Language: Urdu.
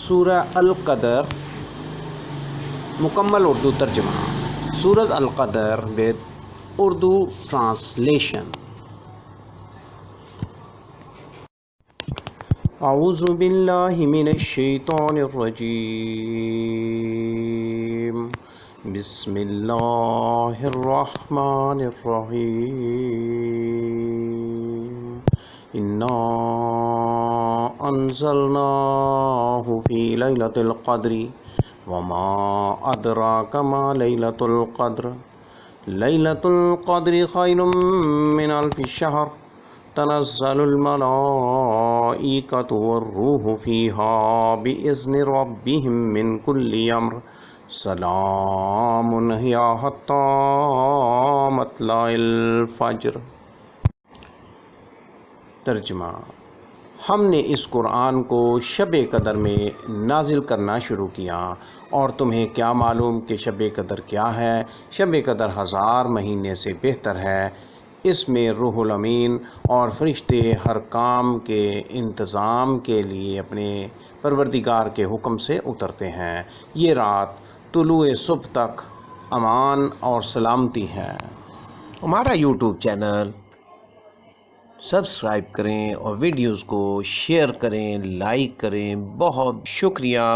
سورہ القدر مکمل اردو ترجمہ. سورۃ القدر with اردو ٹرانسلیشن. اعوذ باللہ من الشیطان الرجیم. بسم اللہ الرحمن الرحیم. انا انزلناہ فی لیلۃ القدر وما ادراک ما لیلۃ القدر. لیلۃ القدر خیر من الف شہر. تنزل الملائکۃ والروح فیہا بإذن ربہم من کل امر. سلام ہی حتی مطلع الفجر. ترجمہ. ہم نے اس قرآن کو شب قدر میں نازل کرنا شروع کیا، اور تمہیں کیا معلوم کہ شب قدر کیا ہے؟ شب قدر 1000 مہینے سے بہتر ہے. اس میں روح الامین اور فرشتے ہر کام کے انتظام کے لیے اپنے پروردگار کے حکم سے اترتے ہیں. یہ رات طلوع صبح تک امان اور سلامتی ہے. ہمارا یوٹیوب چینل سبسکرائب کریں اور ویڈیوز کو شیئر کریں، لائک کریں. بہت شکریہ.